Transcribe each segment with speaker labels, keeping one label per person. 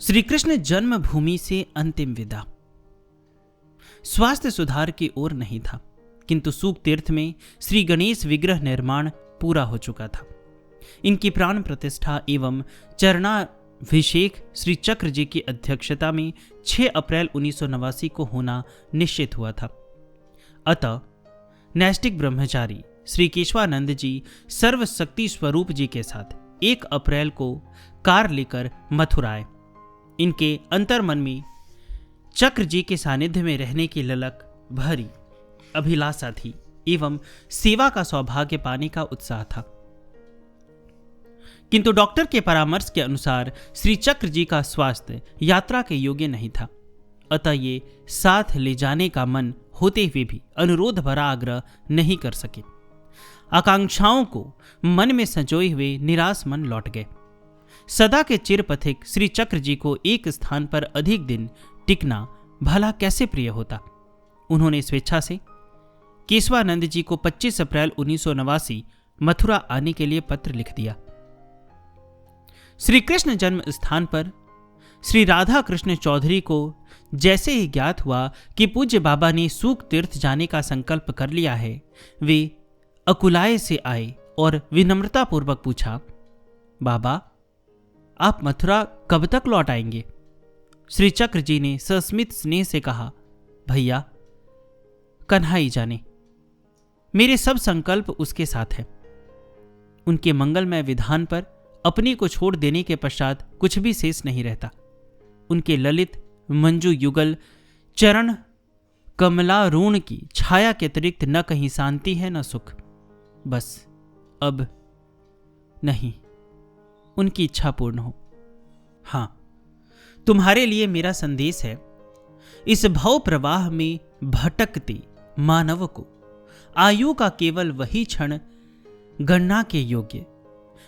Speaker 1: श्री कृष्ण जन्मभूमि से अंतिम विदा। स्वास्थ्य सुधार की ओर नहीं था, किंतु सूक तीर्थ में श्री गणेश विग्रह निर्माण पूरा हो चुका था। इनकी प्राण प्रतिष्ठा एवं चरणाभिषेक श्री चक्र जी की अध्यक्षता में 6 अप्रैल 1989 को होना निश्चित हुआ था। अतः नैष्टिक ब्रह्मचारी श्री केशवानंद जी सर्वशक्ति स्वरूप जी के साथ 1 अप्रैल को कार लेकर मथुरा आए। इनके अंतर्मन में चक्र जी के सानिध्य में रहने की ललक भरी अभिलाषा थी एवं सेवा का सौभाग्य पाने का उत्साह था। किंतु डॉक्टर के परामर्श के अनुसार श्री चक्र जी का स्वास्थ्य यात्रा के योग्य नहीं था। अतः ये साथ ले जाने का मन होते हुए भी अनुरोध भरा आग्रह नहीं कर सके। आकांक्षाओं को मन में संजोए हुए निराश मन लौट गए। सदा के चिरपथिक श्री चक्र जी को एक स्थान पर अधिक दिन टिकना भला कैसे प्रिय होता। उन्होंने स्वेच्छा से केशवानंद जी को 25 अप्रैल 1989 मथुरा आने के लिए पत्र लिख दिया। श्री कृष्ण जन्म स्थान पर श्री राधा कृष्ण चौधरी को जैसे ही ज्ञात हुआ कि पूज्य बाबा ने सूक तीर्थ जाने का संकल्प कर लिया है, वे अकुलाए से आए और विनम्रतापूर्वक पूछा, बाबा आप मथुरा कब तक लौट आएंगे? श्री चक्र जी ने सस्मित स्नेह से कहा, भैया कन्हई जाने, मेरे सब संकल्प उसके साथ हैं। उनके मंगलमय विधान पर अपने को छोड़ देने के पश्चात कुछ भी शेष नहीं रहता। उनके ललित मंजू युगल चरण कमलारूण की छाया के अतिरिक्त न कहीं शांति है न सुख। बस अब नहीं, उनकी इच्छा पूर्ण हो। हां, तुम्हारे लिए मेरा संदेश है, इस भव प्रवाह में भटकते मानव को आयु का केवल वही क्षण गणना के योग्य,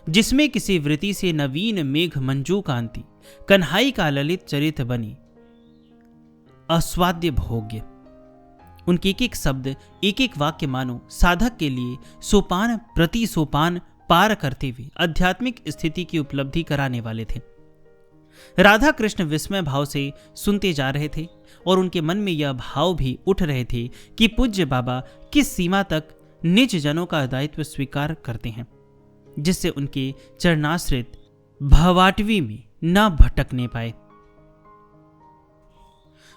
Speaker 1: जिसमें किसी वृत्ति से नवीन मेघ मंजू कांति कन्हाई का ललित चरित्र बनी अस्वाद्य भोग्य। उनके एक एक शब्द एक एक वाक्य मानो साधक के लिए सोपान प्रति सोपान पार करते हुए आध्यात्मिक स्थिति की उपलब्धि कराने वाले थे। राधा कृष्ण विस्मय भाव से सुनते जा रहे थे और उनके मन में यह भाव भी उठ रहे थे कि पूज्य बाबा किस सीमा तक निज जनों का दायित्व स्वीकार करते हैं, जिससे उनके चरणाश्रित भवाटवी में न भटकने पाए।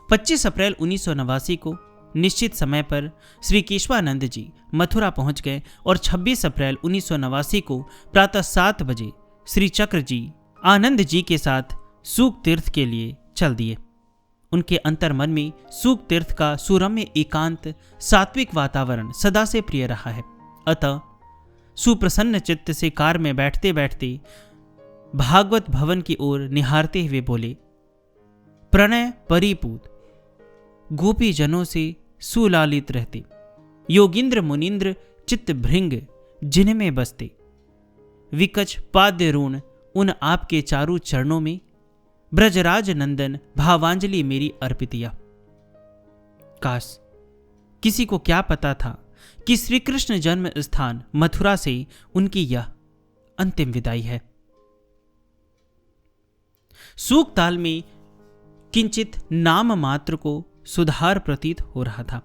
Speaker 1: 25 अप्रैल 1989 को निश्चित समय पर श्री केशवानंद जी मथुरा पहुंच गए और 26 अप्रैल 1989 को प्रातः 7 बजे श्री चक्र जी आनंद जी के साथ सूक तीर्थ के लिए चल दिए। उनके अंतर्मन में सूक तीर्थ का सुरम्य एकांत सात्विक वातावरण सदा से प्रिय रहा है। अतः सुप्रसन्न चित्त से कार में बैठते बैठते भागवत भवन की ओर निहारते हुए बोले, प्रणय परिपूत गोपी जनों से सुलालित रहते, योगिंद्र मुनिंद्र चित्त भृंग जिनमें बसते, विकच पाद्य ऋण उन आपके चारु चरणों में, ब्रजराज नंदन भावांजलि मेरी अर्पितिया। काश किसी को क्या पता था कि श्री कृष्ण जन्म स्थान मथुरा से उनकी यह अंतिम विदाई है। सूक ताल में किंचित नाम मात्र को सुधार प्रतीत हो रहा था।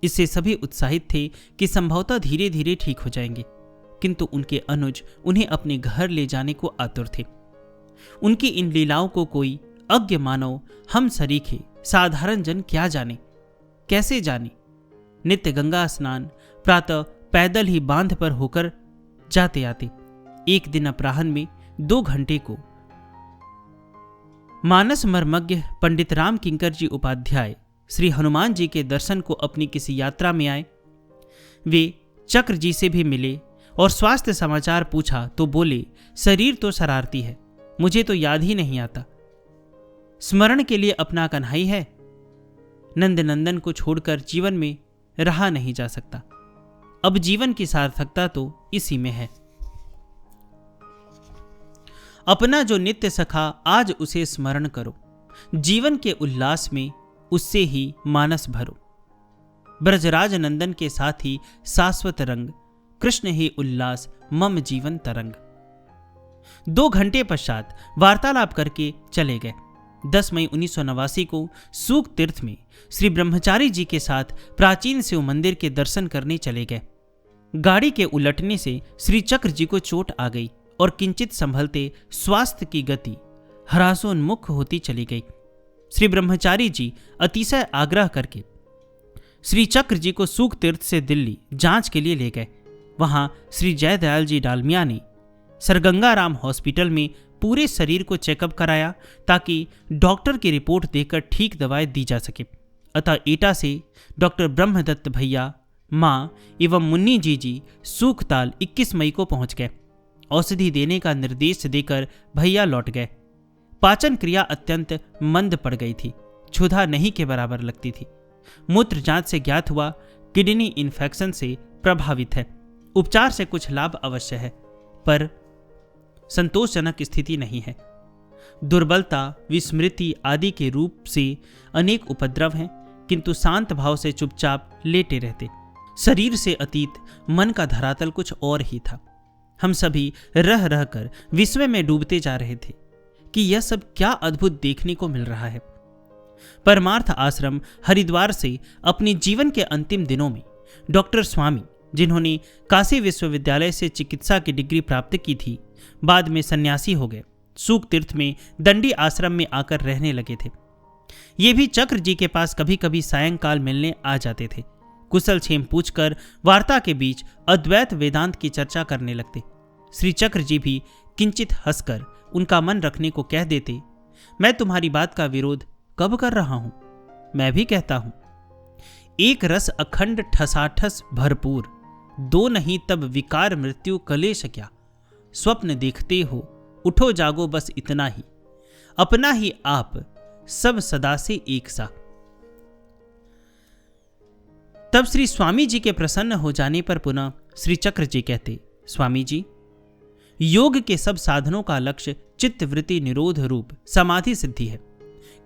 Speaker 1: इससे सभी उत्साहित थे कि संभवतः धीरे धीरे ठीक हो जाएंगे, किंतु उनके अनुज उन्हें अपने घर ले जाने को आतुर थे। उनकी इन लीलाओं को कोई अज्ञ मानव हम सरीखे साधारण जन क्या जाने, कैसे जाने। नित्य गंगा स्नान प्रातः पैदल ही बांध पर होकर जाते आते एक दिन अपराह्न में 2 घंटे को मानस मर्मज्ञ पंडित राम किंकर जी उपाध्याय श्री हनुमान जी के दर्शन को अपनी किसी यात्रा में आए। वे चक्र जी से भी मिले और स्वास्थ्य समाचार पूछा तो बोले, शरीर तो शरारती है, मुझे तो याद ही नहीं आता। स्मरण के लिए अपना कन्हई है, नंद नंदन को छोड़कर जीवन में रहा नहीं जा सकता। अब जीवन की सार्थकता तो इसी में है। अपना जो नित्य सखा आज उसे स्मरण करो, जीवन के उल्लास में उससे ही मानस भरो। ब्रजराज नंदन के साथ ही शाश्वत रंग, कृष्ण ही उल्लास मम जीवन तरंग। 2 घंटे पश्चात वार्तालाप करके चले गए। 10 मई 1989 को सूक तीर्थ में श्री ब्रह्मचारी जी के साथ प्राचीन शिव मंदिर के दर्शन करने चले गए। गाड़ी के उलटने से श्री चक्र जी को चोट आ गई और किंचित संभलते स्वास्थ्य की गति ह्रासोन्मुख होती चली गई। श्री ब्रह्मचारी जी अतिशय आग्रह करके श्री चक्र जी को सूक तीर्थ से दिल्ली जांच के लिए ले गए। वहां श्री जयदयाल जी डालमिया ने सरगंगाराम हॉस्पिटल में पूरे शरीर को चेकअप कराया ताकि डॉक्टर की रिपोर्ट देकर ठीक दवाएं दी जा सके। अतः एटा से डॉक्टर ब्रह्मदत्त भैया, माँ एवं मुन्नी जी सूखताल 21 मई को पहुंच गए। औषधि देने का निर्देश देकर भैया लौट गए। पाचन क्रिया अत्यंत मंद पड़ गई थी, क्षुधा नहीं के बराबर लगती थी। मूत्र जांच से ज्ञात हुआ किडनी इन्फेक्शन से प्रभावित है। उपचार से कुछ लाभ अवश्य है, पर संतोषजनक स्थिति नहीं है। दुर्बलता, विस्मृति आदि के रूप से अनेक उपद्रव हैं, किंतु शांत भाव से चुपचाप लेटे रहते। शरीर से अतीत मन का धरातल कुछ और ही था। हम सभी रह रहकर विस्मय में डूबते जा रहे थे कि यह सब क्या अद्भुत देखने को मिल रहा है। परमार्थ आश्रम हरिद्वार से अपने जीवन के अंतिम दिनों में डॉक्टर स्वामी, जिन्होंने काशी विश्वविद्यालय से चिकित्सा की डिग्री प्राप्त की थी, बाद में सन्यासी हो गए। सूक तीर्थ में दंडी आश्रम में आकर रहने लगे थे। ये भी चक्र जी के पास कभी कभी सायंकाल मिलने आ जाते थे। कुशल क्षेम पूछकर वार्ता के बीच अद्वैत वेदांत की चर्चा करने लगते। श्री चक्र जी भी किंचित हंसकर उनका मन रखने को कह देते, मैं तुम्हारी बात का विरोध कब कर रहा हूं? मैं भी कहता हूं, एक रस अखंड ठसाठस भरपूर, 2 नहीं तब विकार मृत्यु कलेश क्या। स्वप्न देखते हो, उठो जागो बस इतना ही, अपना ही आप सब सदा से एक सा। तब श्री स्वामी जी के प्रसन्न हो जाने पर पुनः श्री चक्र जी कहते, स्वामी जी, योग के सब साधनों का लक्ष्य चित्त वृत्ति निरोध रूप समाधि सिद्धि है,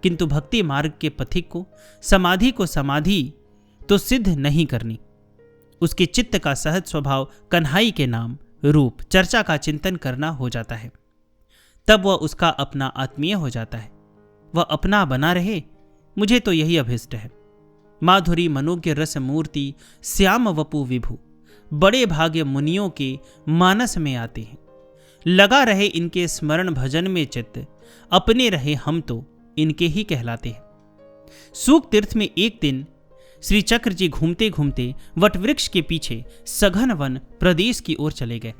Speaker 1: किंतु भक्ति मार्ग के पथिक को समाधि तो सिद्ध नहीं करनी। उसके चित्त का सहज स्वभाव कन्हाई के नाम रूप चर्चा का चिंतन करना हो जाता है। तब वह उसका अपना आत्मीय हो जाता है, वह अपना बना रहे। मुझे तो यही अभिष्ट है। माधुरी मनोज्ञ रस मूर्ति श्याम वपु विभु, बड़े भाग्य मुनियों के मानस में आते हैं। लगा रहे इनके स्मरण भजन में चित्त, अपने रहे हम तो इनके ही कहलाते हैं। सूक तीर्थ में एक दिन श्री चक्र जी घूमते घूमते वटवृक्ष के पीछे सघन वन प्रदेश की ओर चले गए।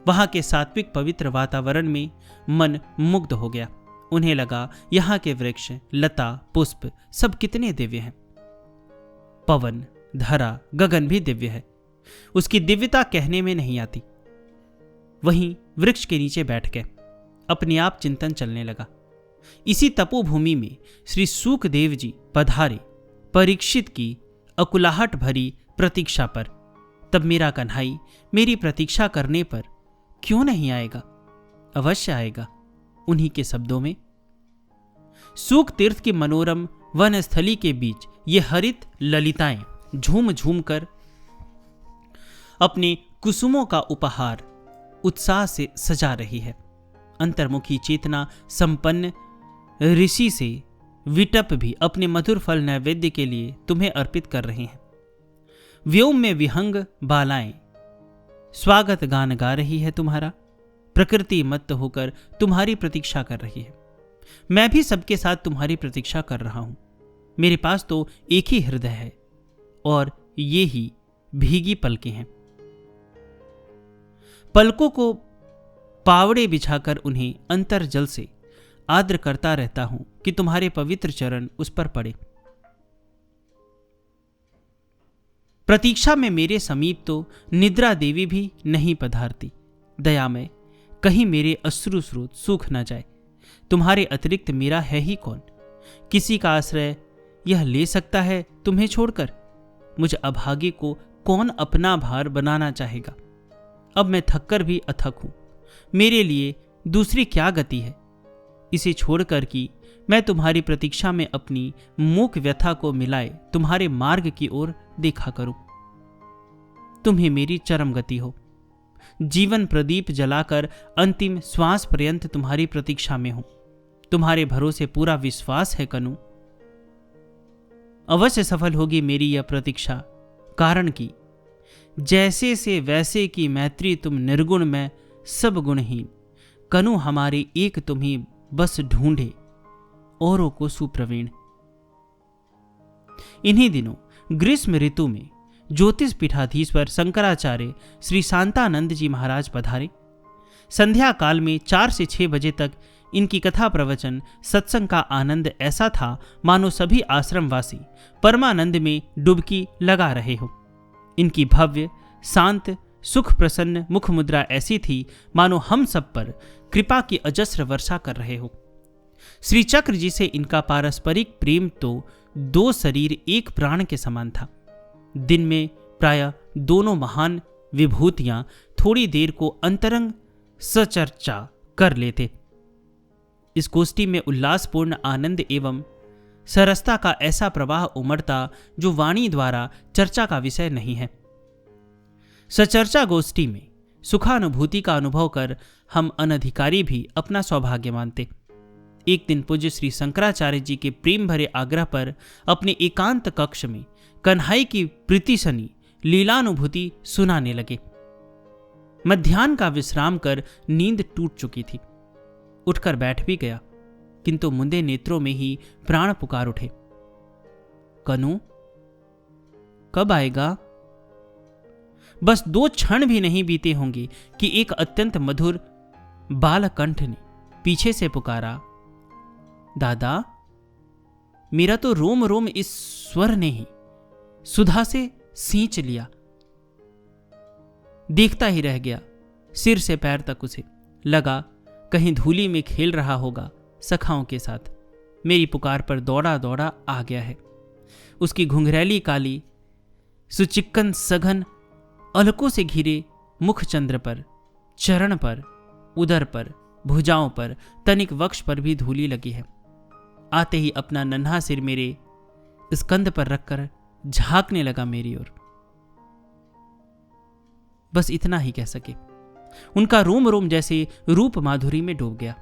Speaker 1: वहां के सात्विक पवित्र वातावरण में मन मुग्ध हो गया। उन्हें लगा यहाँ के वृक्ष, लता, पुष्प सब कितने दिव्य हैं। पवन, धरा, गगन भी दिव्य है। उसकी दिव्यता कहने में नहीं आती। वहीं वृक्ष के नीचे बैठ गए। अपने आप चिंतन चलने लगा। इसी तपोभूमि में श्री सूकदेव जी पधारे, परीक्षित की अकुलाहट भरी प्रतीक्षा पर। तब मेरा कन्हाई मेरी प्रतीक्षा करने पर क्यों नहीं आएगा? अवश्य आएगा। उन्हीं के शब्दों में, सूक तीर्थ की मनोरम वनस्थली के बीच ये हरित ललिताएं झूम झूम कर अपने कुसुमों का उपहार उत्साह से सजा रही है। अंतर्मुखी चेतना संपन्न ऋषि से विटप भी अपने मधुर फल नैवेद्य के लिए तुम्हें अर्पित कर रहे हैं। व्योम में विहंग बालाएं स्वागत गान गा रही है तुम्हारा। प्रकृति मत्त होकर तुम्हारी प्रतीक्षा कर रही है। मैं भी सबके साथ तुम्हारी प्रतीक्षा कर रहा हूं। मेरे पास तो एक ही हृदय है और ये ही भीगी पलकें हैं। पलकों को पावड़े बिछाकर उन्हें अंतर जल से आद्र करता रहता हूं कि तुम्हारे पवित्र चरण उस पर पड़े। प्रतीक्षा में मेरे समीप तो निद्रा देवी भी नहीं पधारती। दयामय, कहीं मेरे अश्रु स्रोत सूख न जाए। तुम्हारे अतिरिक्त मेरा है ही कौन? किसी का आश्रय यह ले सकता है तुम्हें छोड़कर? मुझ अभागे को कौन अपना भार बनाना चाहेगा? अब मैं थककर भी अथक हूं। मेरे लिए दूसरी क्या गति है इसे छोड़कर कि मैं तुम्हारी प्रतीक्षा में अपनी मूक व्यथा को मिलाए तुम्हारे मार्ग की ओर देखा करूं। तुम्हें मेरी चरम गति हो। जीवन प्रदीप जलाकर अंतिम श्वास पर्यंत तुम्हारी प्रतीक्षा में हूं। तुम्हारे भरोसे पूरा विश्वास है कनु। अवश्य सफल होगी मेरी यह प्रतीक्षा, कारण कि जैसे से वैसे की मैत्री तुम निर्गुण में सब गुणहीन। कनु हमारे एक तुम ही बस ढूंढे, औरों को सुप्रवीण। इन्हीं दिनों ग्रीष्म ऋतु में ज्योतिष पीठाधीश्वर शंकराचार्य श्री शांतानंद जी महाराज पधारे। संध्या काल में 4 से 6 बजे तक इनकी कथा प्रवचन सत्संग का आनंद ऐसा था मानो सभी आश्रमवासी परमानंद में डुबकी लगा रहे हो। इनकी भव्य शांत सुख प्रसन्न मुख मुद्रा ऐसी थी मानो हम सब पर कृपा की अजस्र वर्षा कर रहे हो। श्री चक्र जी से इनका पारस्परिक प्रेम तो 2 शरीर 1 प्राण के समान था। दिन में प्रायः दोनों महान विभूतियां थोड़ी देर को अंतरंग सचर्चा कर लेते। इस गोष्ठी में उल्लासपूर्ण आनंद एवं सरसता का ऐसा प्रवाह उमड़ता जो वाणी द्वारा चर्चा का विषय नहीं है। सचर्चा गोष्ठी में सुखानुभूति का अनुभव कर हम अनधिकारी भी अपना सौभाग्य मानते। एक दिन पूज्य श्री शंकराचार्य जी के प्रेम भरे आग्रह पर अपने एकांत कक्ष में कन्हई की प्रीतिशनी लीलानुभूति सुनाने लगे। मध्याह्न का विश्राम कर नींद टूट चुकी थी। उठकर बैठ भी गया, किंतु मुंदे नेत्रों में ही प्राण पुकार उठे, कनु कब आएगा? बस 2 क्षण भी नहीं बीते होंगे कि एक अत्यंत मधुर बालकंठ ने पीछे से पुकारा, दादा मेरा तो रोम रोम इस स्वर ने ही सुधा से सींच लिया। देखता ही रह गया। सिर से पैर तक उसे लगा कहीं धूली में खेल रहा होगा सखाओं के साथ। मेरी पुकार पर दौड़ा दौड़ा आ गया है। उसकी घुंघरैली काली सुचिक्कन सघन अलकों से घिरे मुख चंद्र पर, चरण पर, उदर पर, भुजाओं पर, तनिक वक्ष पर भी धूली लगी है। आते ही अपना नन्हा सिर मेरे स्कंद पर रखकर झांकने लगा मेरी ओर। बस इतना ही कह सके। उनका रोम रोम जैसे रूप माधुरी में डूब गया।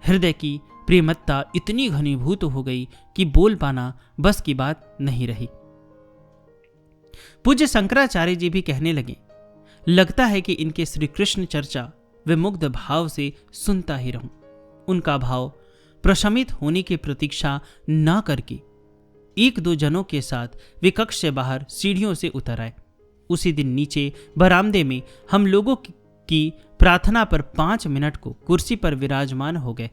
Speaker 1: हृदय की प्रेमत्ता इतनी घनीभूत हो गई कि बोल पाना बस की बात नहीं रही। पूज्य शंकराचार्य जी भी कहने लगे, लगता है कि इनके श्री कृष्ण चर्चा वे मुग्ध भाव से सुनता ही रहूं। उनका भाव प्रशमित होने की प्रतीक्षा न करके 1-2 जनों के साथ वे कक्ष से बाहर सीढ़ियों से उतर आए। उसी दिन नीचे बरामदे में हम लोगों की प्रार्थना पर 5 मिनट को कुर्सी पर विराजमान हो गए।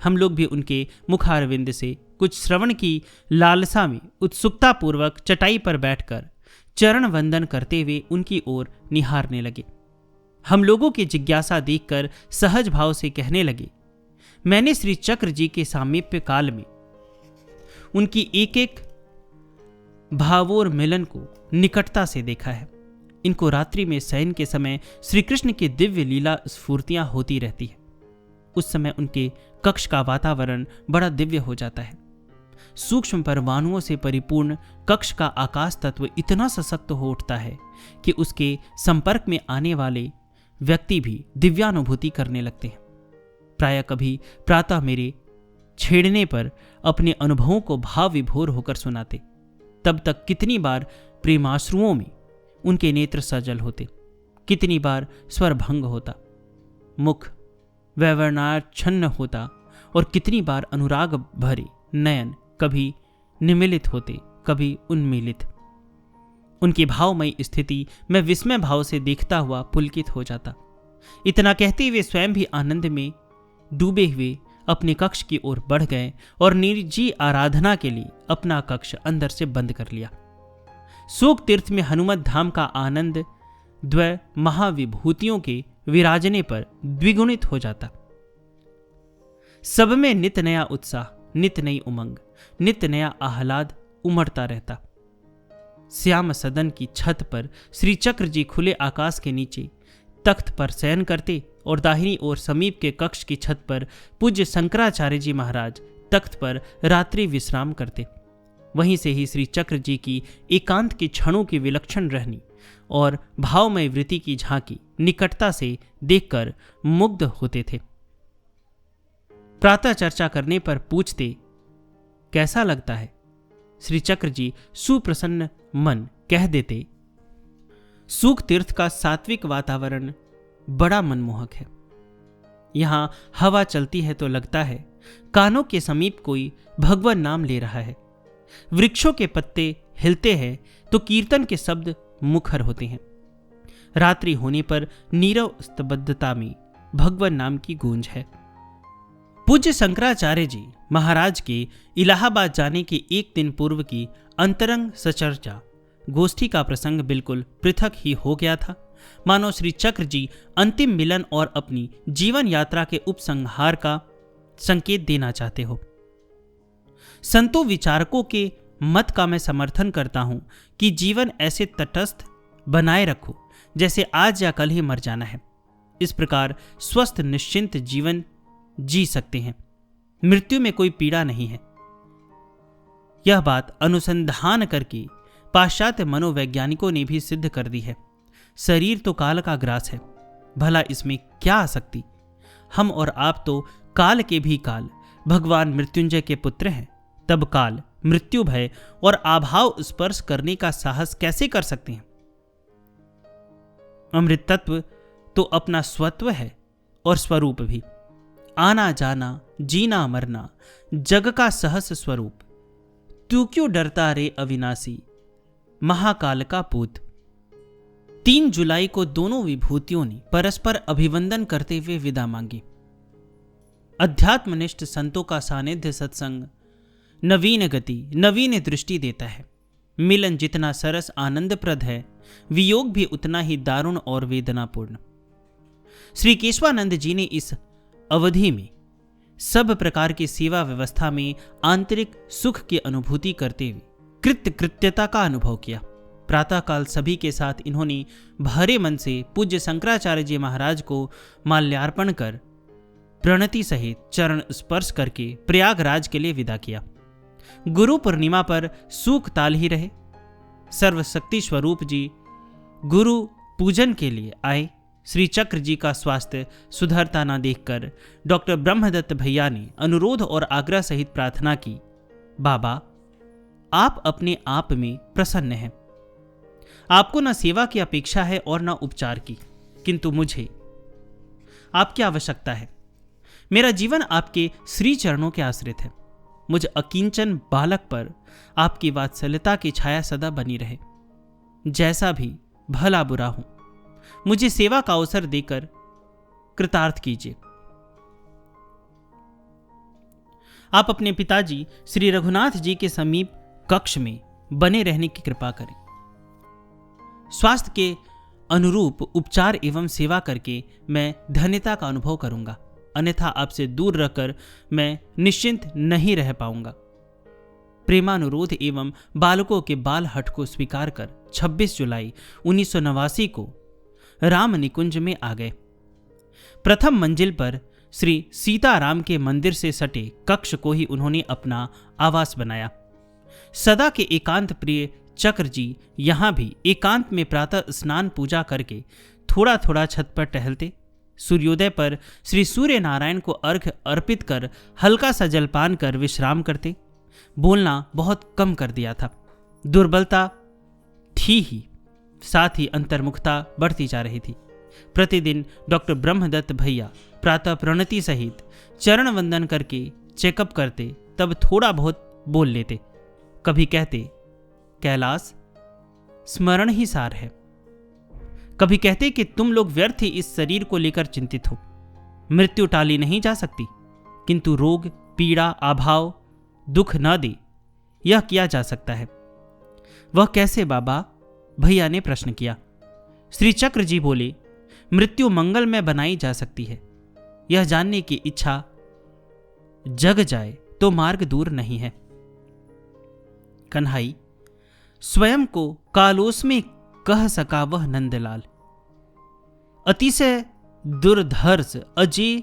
Speaker 1: हम लोग भी उनके मुखारविंद से कुछ श्रवण की लालसा में उत्सुकता पूर्वक चटाई पर बैठकर चरण वंदन करते हुए उनकी ओर निहारने लगे। हम लोगों की जिज्ञासा देखकर सहज भाव से कहने लगे, मैंने श्री चक्र जी के सामीप्य काल में उनकी एक एक भावोर मिलन को निकटता से देखा है। इनको रात्रि में शयन के समय श्री कृष्ण की दिव्य लीला स्फूर्तियां होती रहती है। उस समय उनके कक्ष का वातावरण बड़ा दिव्य हो जाता है। सूक्ष्म परमाणुओं से परिपूर्ण कक्ष का आकाश तत्व इतना सशक्त हो उठता है कि उसके संपर्क में आने वाले व्यक्ति भी दिव्यानुभूति करने लगते हैं। प्रायः कभी प्रातः मेरे छेड़ने पर अपने अनुभवों को भाव विभोर होकर सुनाते। तब तक कितनी बार प्रेमाश्रुओं में उनके नेत्र सजल होते, कितनी बार स्वर भंग होता, मुख वैवर्णाच्छन्न होता और कितनी बार अनुराग भरे नयन कभी निमिलित होते, कभी उन्मीलित। उनकी भावमयी स्थिति मैं विस्मय भाव से देखता हुआ पुलकित हो जाता। इतना कहते हुए स्वयं भी आनंद में डूबे हुए अपने कक्ष की ओर बढ़ गए और निर्जी आराधना के लिए अपना कक्ष अंदर से बंद कर लिया। शोक तीर्थ में हनुमत धाम का आनंद द्वय महाविभूतियों के विराजने पर द्विगुणित हो जाता। सब में नित नया उत्साह, नित नई उमंग, नित नया आह्लाद उमड़ता रहता। श्याम सदन की छत पर श्री चक्र जी खुले आकाश के नीचे तख्त पर शयन करते और दाहिनी ओर समीप के कक्ष की छत पर पूज्य शंकराचार्य जी महाराज तख्त पर रात्रि विश्राम करते। वहीं से ही श्री चक्र जी की एकांत के क्षणों की विलक्षण रहनी और भावमय वृत्ति की झांकी निकटता से देखकर मुग्ध होते थे। प्रातः चर्चा करने पर पूछते, कैसा लगता है? श्री चक्र जी सुप्रसन्न मन कह देते, सूख तीर्थ का सात्विक वातावरण बड़ा मनमोहक है। यहां हवा चलती है तो लगता है कानों के समीप कोई भगवान नाम ले रहा है। वृक्षों के पत्ते हिलते हैं तो कीर्तन के शब्द मुखर होते हैं। रात्रि होने पर नीरव स्तब्धता में भगवान नाम की गूंज है। पूज्य शंकराचार्य जी महाराज के इलाहाबाद जाने के एक दिन पूर्व की अंतरंग सचर्चा गोष्ठी का प्रसंग बिल्कुल पृथक ही हो गया था, मानो श्री चक्र जी अंतिम मिलन और अपनी जीवन यात्रा के उपसंहार का संकेत देना चाहते हो। संतों विचारकों के मत का मैं समर्थन करता हूं कि जीवन ऐसे तटस्थ बनाए रखो जैसे आज या कल ही मर जाना है। इस प्रकार स्वस्थ निश्चिंत जीवन जी सकते हैं। मृत्यु में कोई पीड़ा नहीं है। यह बात अनुसंधान करके पाश्चात्य मनोवैज्ञानिकों ने भी सिद्ध कर दी है। शरीर तो काल का ग्रास है, भला इसमें क्या आसक्ति। हम और आप तो काल के भी काल, भगवान मृत्युंजय के पुत्र हैं। तब काल मृत्यु भय और आभाव स्पर्श करने का साहस कैसे कर सकते हैं? अमृत तत्व तो अपना स्वत्व है और स्वरूप भी। आना जाना, जीना मरना, जग का सहस स्वरूप। तू क्यों डरता रे अविनाशी, महाकाल का पूत। 3 जुलाई को दोनों विभूतियों ने परस्पर अभिवंदन करते हुए विदा मांगी। अध्यात्मनिष्ठ संतों का सानिध्य सत्संग नवीन गति, नवीन दृष्टि देता है। मिलन जितना सरस आनंदप्रद है, वियोग भी उतना ही दारुण और वेदनापूर्ण। श्री केशवानंद जी ने इस अवधि में सब प्रकार की सेवा व्यवस्था में आंतरिक सुख की अनुभूति करते हुए कृत्यता का अनुभव किया। प्रातःकाल सभी के साथ इन्होंने भरे मन से पूज्य शंकराचार्य जी महाराज को माल्यार्पण कर प्रणति सहित चरण स्पर्श करके प्रयागराज के लिए विदा किया। गुरु पूर्णिमा पर सूख ताल ही रहे। सर्वशक्ति स्वरूप जी गुरु पूजन के लिए आए। श्री चक्र जी का स्वास्थ्य सुधरता न देखकर डॉक्टर ब्रह्मदत्त भैया ने अनुरोध और आग्रह सहित प्रार्थना की, बाबा आप अपने आप में प्रसन्न हैं। आपको न सेवा की अपेक्षा है और न उपचार की, किंतु मुझे आपकी आवश्यकता है। मेरा जीवन आपके श्री चरणों के आश्रित है। मुझ अकिंचन बालक पर आपकी वात्सल्यता की छाया सदा बनी रहे। जैसा भी भला बुरा हूं, मुझे सेवा का अवसर देकर कृतार्थ कीजिए। आप अपने पिताजी श्री रघुनाथ जी के समीप कक्ष में बने रहने की कृपा करें। स्वास्थ्य के अनुरूप उपचार एवं सेवा करके मैं धन्यता का अनुभव करूंगा, अन्यथा आपसे दूर रहकर मैं निश्चिंत नहीं रह पाऊंगा। प्रेमानुरोध एवं बालकों के बाल हट को स्वीकार कर 26 जुलाई 1989 को राम निकुंज में आ गए। प्रथम मंजिल पर श्री सीताराम के मंदिर से सटे कक्ष को ही उन्होंने अपना आवास बनाया। सदा के एकांत प्रिय चक्र जी यहां भी एकांत में प्रातः स्नान पूजा करके थोड़ा थोड़ा छत पर टहलते। सूर्योदय पर श्री सूर्य नारायण को अर्घ्य अर्पित कर हल्का सा जलपान कर विश्राम करते। बोलना बहुत कम कर दिया था। दुर्बलता थी ही, साथ ही अंतर्मुखता बढ़ती जा रही थी। प्रतिदिन डॉक्टर ब्रह्मदत्त भैया प्रातः प्रणति सहित चरण वंदन करके चेकअप करते, तब थोड़ा बहुत बोल लेते। कभी कहते, कैलाश स्मरण ही सार है। कभी कहते कि तुम लोग व्यर्थ ही इस शरीर को लेकर चिंतित हो। मृत्यु टाली नहीं जा सकती, किंतु रोग, पीड़ा, अभाव, दुख न दे, यह किया जा सकता है। वह कैसे बाबा? भैया ने प्रश्न किया। श्री चक्र जी बोले, मृत्यु मंगल में बनाई जा सकती है। यह जानने की इच्छा जग जाए तो मार्ग दूर नहीं है। कन्हाई स्वयं को कालोस में कह सका वह नंदलाल। अतिशय दुर्धर्ष अजय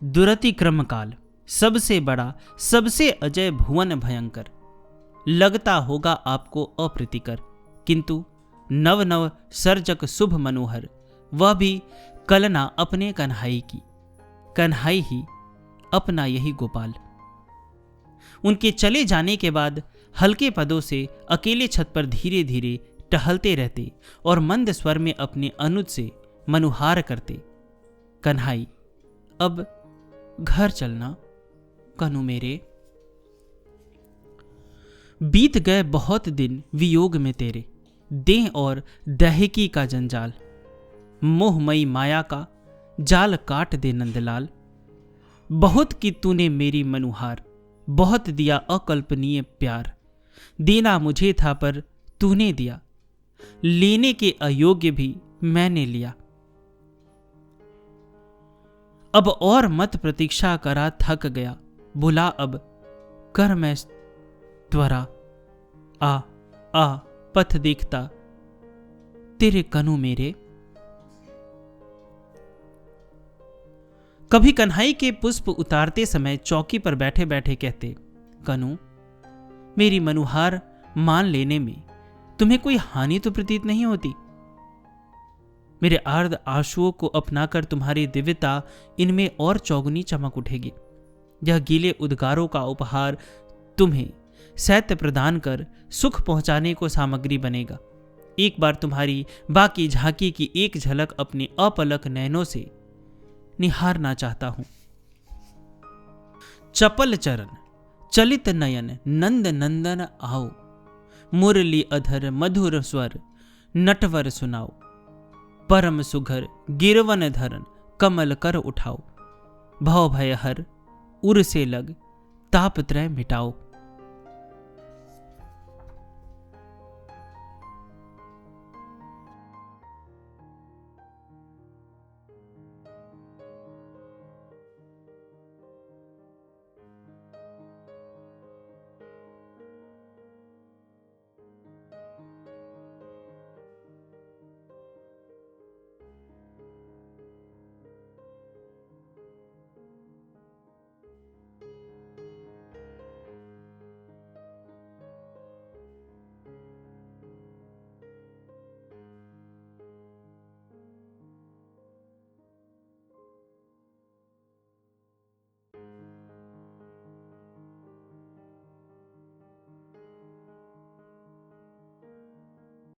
Speaker 1: दुरतिक्रम काल, सबसे बड़ा सबसे अजय भुवन भयंकर। लगता होगा आपको अप्रीतिकर, किंतु नव नव सर्जक शुभ मनोहर, वह भी कलना अपने कन्हाई की, कन्हाई ही अपना यही गोपाल। उनके चले जाने के बाद हल्के पदों से अकेले छत पर धीरे धीरे टहलते रहते और मंद स्वर में अपने अनुज से मनुहार करते, कन्हाई अब घर चलना कनु मेरे। बीत गए बहुत दिन वियोग में तेरे, देह और दहकी का जंजाल, मोहमयी माया का जाल काट दे नंदलाल। बहुत की तूने मेरी मनुहार, बहुत दिया अकल्पनीय प्यार, देना मुझे था पर तूने दिया, लेने के अयोग्य भी मैंने लिया। अब और मत प्रतीक्षा करा थक गया, बुला अब कर मैं त्वरा, आ पथ देखता तेरे कनु मेरे। कभी कन्हाई के पुष्प उतारते समय चौकी पर बैठे बैठे कहते, कनु मेरी मनुहार मान लेने में तुम्हें कोई हानि तो प्रतीत नहीं होती। मेरे आर्द आंसुओं को अपनाकर तुम्हारी दिव्यता इनमें और चौगुनी चमक उठेगी। यह गीले उद्गारों का उपहार तुम्हें शैत्य प्रदान कर सुख पहुंचाने को सामग्री बनेगा। एक बार तुम्हारी बाकी झांकी की एक झलक अपने अपलक नयनों से निहारना चाहता हूं। चपल चरण चलित नयन नंद नंदन आओ, मुरली अधर मधुर स्वर नटवर सुनाओ। परम सुघर गिरवन धरन कमल कर उठाओ, भव भय हर उर से लग ताप त्रय मिटाओ।